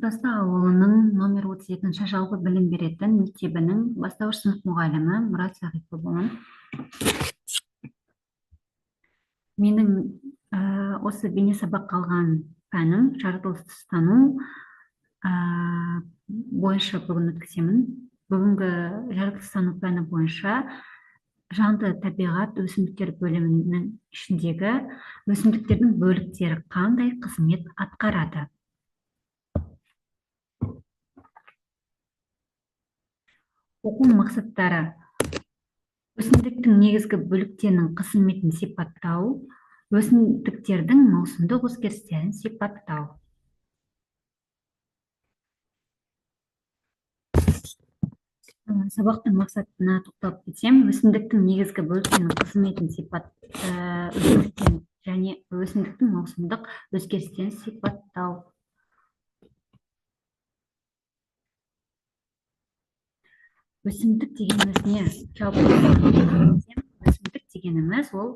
Тастасы ауылының номер 32-ші жалпы білім беретін мектебінің бастауыш сынып мұғалімі Мұрат Сағитұлы. Менің осы бейне сабақ қалған пәнім жаратылыстану бойынша бүгін өткіземін. Бүгінгі жаратылыстану пәні бойынша жанды табиғат өсімдіктер бөлімінің ішіндегі өсімдіктердің бөліктері қандай қызмет атқарады? Оқу мақсаттары: өсімдіктің негізгі бөліктерінің қызметін сипаттау, өсімдіктердің маусымдық өзгерістерін сипаттау. Сабақтың мақсатына тоқталып кетсем, өсімдіктің негізгі бөліктерінің қызметін өсімдіктен және өсімдіктің маусымдық өзгерістерін сипаттау. Өсімдік дегеніміз не? Өсімдік дегеніміз ол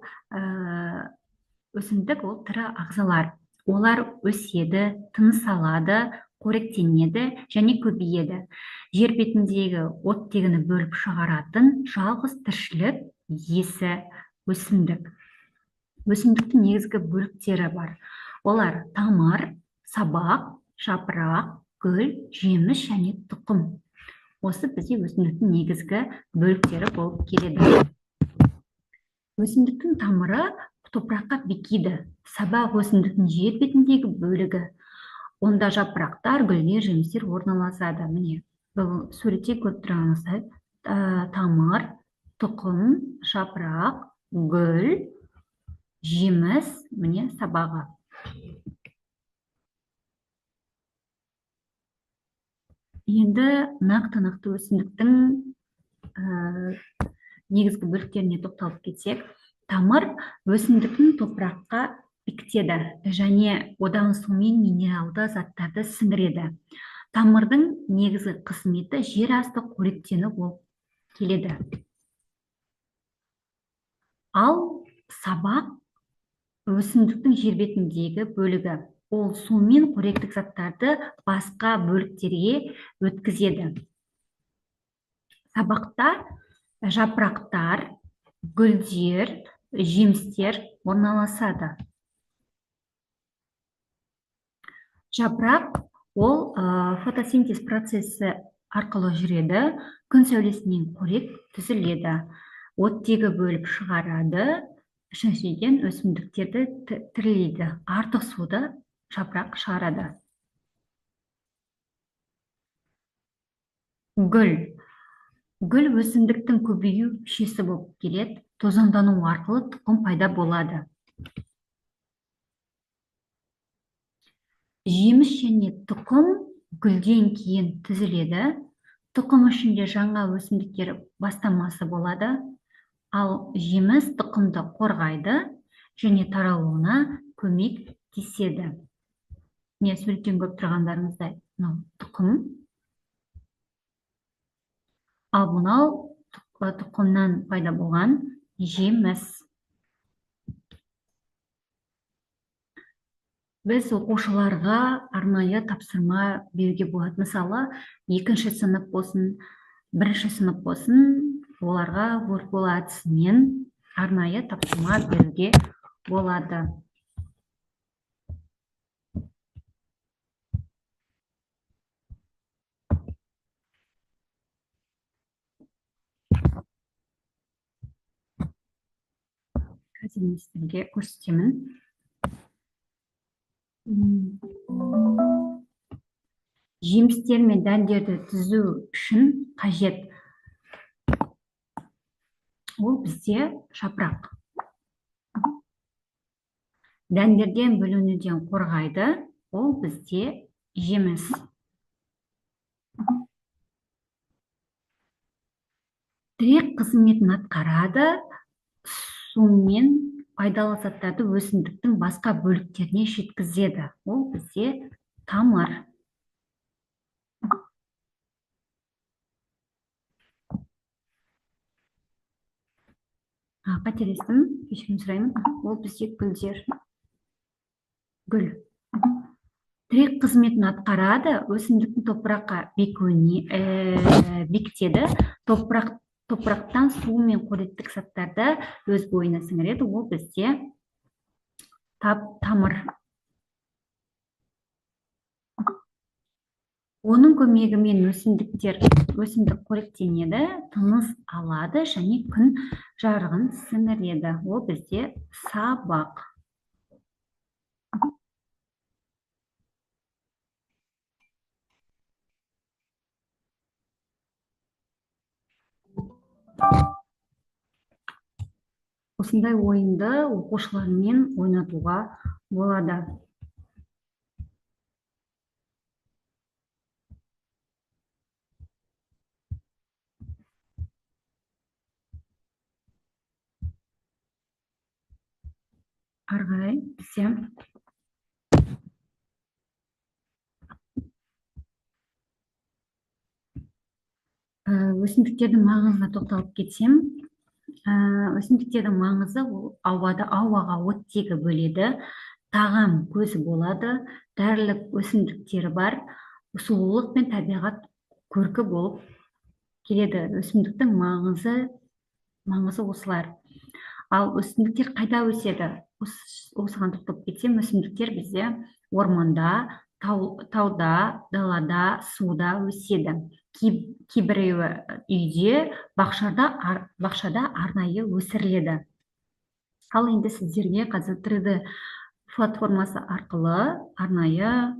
тірі ағзалар. Олар өседі, тыныс алады, қоректенеді және көбейеді. Жер бетіндегі оттегіні бөліп шығаратын жалғыз тіршілік иесі өсімдік. Өсімдіктің негізгі бөліктері бар. Олар тамыр, сабақ, жапырақ, гүл, жеміс және тұқым. Осы бізде өсімдіктің негізгі бөліктері болып келеді. Өсімдіктің тамыры топыраққа бекиді. Сабақ өсімдіктің жер бетіндегі бөлігі. Онда жапырақтар, гүлдер, жемістер орналасады. Міне, бұл суретте көріп тұрғаныңыздай тамыр, тұқым, жапырақ, гүл, жеміс, міне сабағы. Енді нақты өсімдіктің негізгі бөліктеріне тоқталып кетсек, тамыр өсімдіктің топыраққа бекітеді және одан сумен минералды заттарды сіңіреді. Тамырдың негізгі қызметі жер асты қоректену болып келеді. Ал сабақ өсімдіктің жер бетіндегі бөлігі. Ол сумен қоректік заттарды басқа бөліктерге өткізеді. Сабақта жапырақтар, гүлдер, жемістер орналасады. Жапырақ ол фотосинтез процесі арқылы жүреді, күн сәулесінен қорек түзіледі, оттегі бөліп шығарады, үшіншіден өсімдіктерді тірілейді, артық суды жапырақ шығарады. Гүл өсімдіктің көбею мүшесі болып келеді, тозаңдану арқылы тұқым пайда болады. Жеміс және тұқым гүлден кейін түзіледі, тұқым ішінде жаңа өсімдіктер бастамасы болады, ал жеміс тұқымды қорғайды және таралуына көмектеседі. Не суреттен көріп тұрғандарыңыздай, тұқым. Ал мынау тұқымнан пайда болған жеміс. Біз оқушыларға арнайы тапсырма беруге болады. Мысалы, 2-ші сынып болсын, 1-ші сынып болсын, оларға Word әдісімен арнайы тапсырма беруге болады. Қазір сізге көрсетемін. Жемістер мен дәндерді түзу үшін қажет. Ол бізде жапырақ. Дәндерден бөлінуден қорғайды. Ол бізде жеміс. Тірек қызметін атқарады. Сумен пайдалы заттарды өсімдіктің басқа бөліктеріне жеткізеді. Ол бізде тамыр. Қателестім, кешірім сұраймын. Ол бізде гүлдер. Гүл. тірек қызметін атқарады, өсімдіктің топыраққа бекітеді, топырақтан су мен қоректік заттарды өз бойына сіңіреді, ол бізде тамыр. Оның көмегімен өсімдік қоректенеді, тыныс алады және күн жарығын сіңіреді, ол бізде сабақ. Осындай ойынды оқушылармен ойнатуға болады. Ары қарай бізде өсімдіктердің маңызына тоқталып кетсем, өсімдіктердің маңызы ауаға оттегі бөледі, тағам көзі болады, дәрілік өсімдіктері бар, сұлулық пен табиғат көркі болып келеді. Өсімдіктің маңызы осылар. Ал өсімдіктер қайда өседі? Осыған тоқталып кетсем, өсімдіктер бізде орманда, тауда, далада, суда өседі. Кейбіреуі үйде, бақшада арнайы өсіріледі. Ал енді сіздерге қазір 3D платформасы арқылы арнайы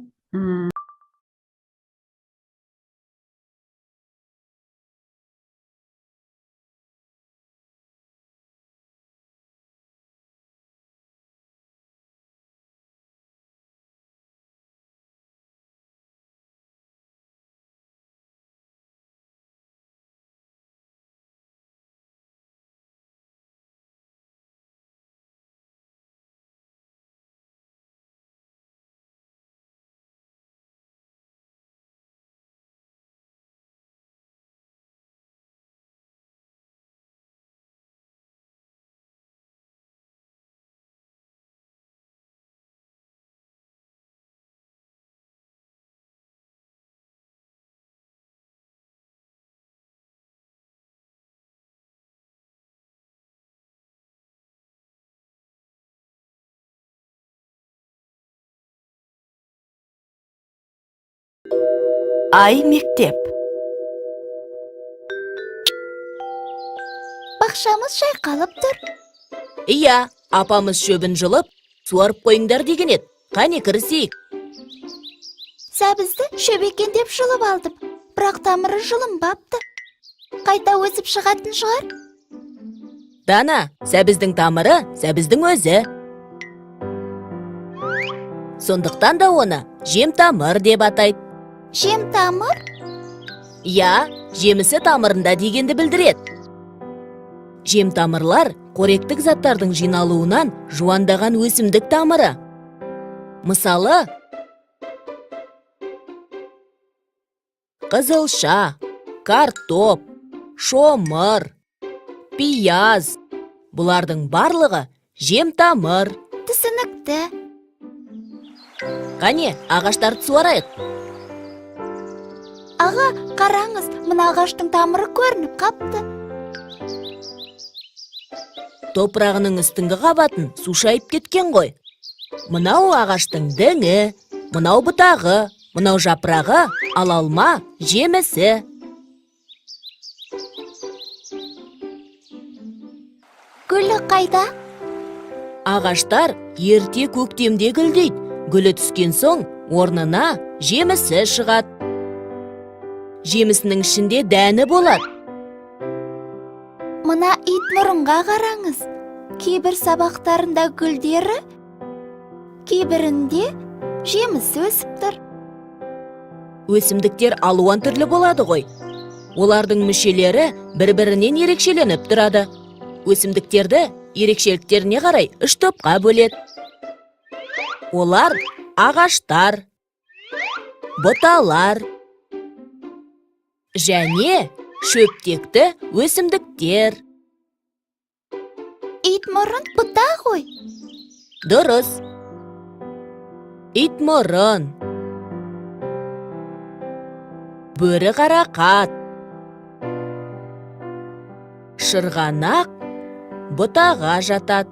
Ай мектеп. Бақшамыз шайқалып тұр. Иә, апамыз шөбін жылып, суарып қойыңдар деген еді. Қане кірісейік. Сәбізді шөп екен деп жұлып алдым, бірақ тамыры жұлынбапты. Қайта өсіп шығатын шығар? Дана, сәбіздің тамыры сәбіздің өзі. Сондықтан да оны жем тамыр деп атайды. Жем тамыр? Я, жемісі тамырында дегенді білдіреді. Жем тамырлар қоректік заттардың жиналуынан жуандаған өсімдік тамыры. Мысалы, қызылша, картоп, шомыр, пияз. Бұлардың барлығы жем тамыр. Түсінікті. Қане, ағаштарды суарайық. Аға, қараңыз, мына ағаштың тамыры көрініп қапты. Топырағының үстіңгі қабатын су шайып кеткен ғой. Мынау ағаштың діңі, мынау бұтағы, мынау жапырағы, ал алма жемісі. Гүлі қайда? Ағаштар ерте көктемде гүлдейді. Гүлі түскен соң орнына жемісі шығады. Жемісінің ішінде дәні болады. Мына ит мұрынға қараңыз. Кейбір сабақтарында гүлдері, кейбірінде жемісі өсіп тұр. Өсімдіктер алуан түрлі болады ғой. Олардың мүшелері бір-бірінен ерекшеленіп тұрады. Өсімдіктерді ерекшеліктеріне қарай 3 топқа бөледі. Олар ағаштар, бұталар және шөптекті өсімдіктер. Ит мұрын бұта ғой. Дұрыс. Ит мұрын, бөрі қарақат, шырғанақ бұтаға жатады.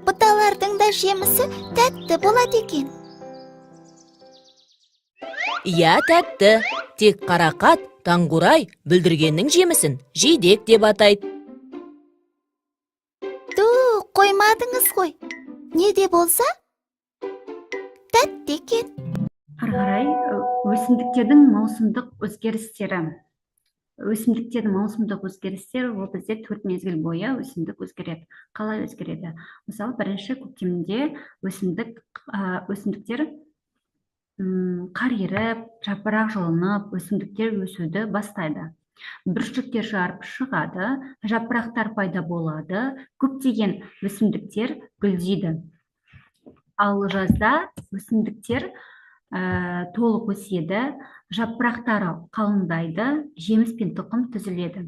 Бұталардың да жемісі тәтті болады екен. Иә, тәтті. Тек қарақат, таңғурай бүлдіргеннің жемісін жидек деп атайды. Қоймадыңыз ғой. Не де болса, тәтті екен. Ары қарай өсімдіктердің маусымдық өзгерістері. Өсімдіктердің маусымдық өзгерістері ол бізде 4 мезгіл бойы өсімдік өзгереді. Қалай өзгереді? Мысалы, бірінші көктемде өсімдіктер қар еріп, жапырақ жылынып, өсімдіктер өсуді бастайды. Бүршіктер жарып шығады, жапырақтар пайда болады, көптеген өсімдіктер гүлдейді. Ал жазда өсімдіктер толық өседі, жапырақтары қалыңдайды, жеміс пен тұқым түзіледі.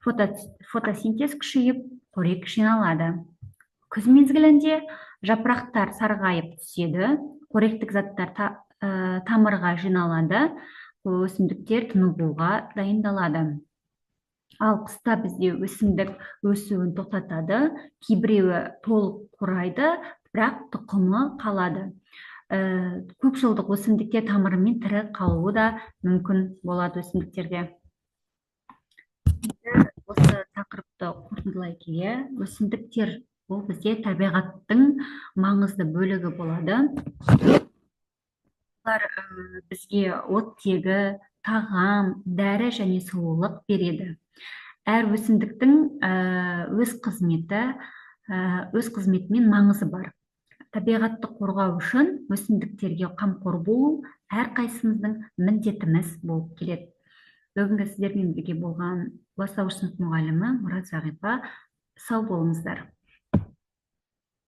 Фотосинтез күшейіп, қорек жиналады. Күз мезгілінде жапырақтар сарғайып түседі, қоректік заттар тамырға жиналады, өсімдіктер тынығуға дайындалады. Ал қыста бізде өсімдік өсуін тоқтатады, кейбіреуі толық қурайды, бірақ тұқымы қалады. Көп жылдық өсімдіктер тамырымен тірі қалуы да мүмкін болады өсімдіктерде. Осы тақырыпты қорытындылай келе, өсімдіктер бұл бізде табиғаттың маңызды бөлігі болады. Олар бізге оттегі, тағам, дәрі және сұлулық береді. Әр өсімдіктің өз қызметімен маңызы бар. Табиғатты қорғау үшін өсімдіктерге қамқор болу әрқайсымыздың міндетіміз болып келеді. Бүгінгі сіздермен бірге болған бастауыш сынып мұғалімі Мұрат Зағипа. Сау болыңыздар.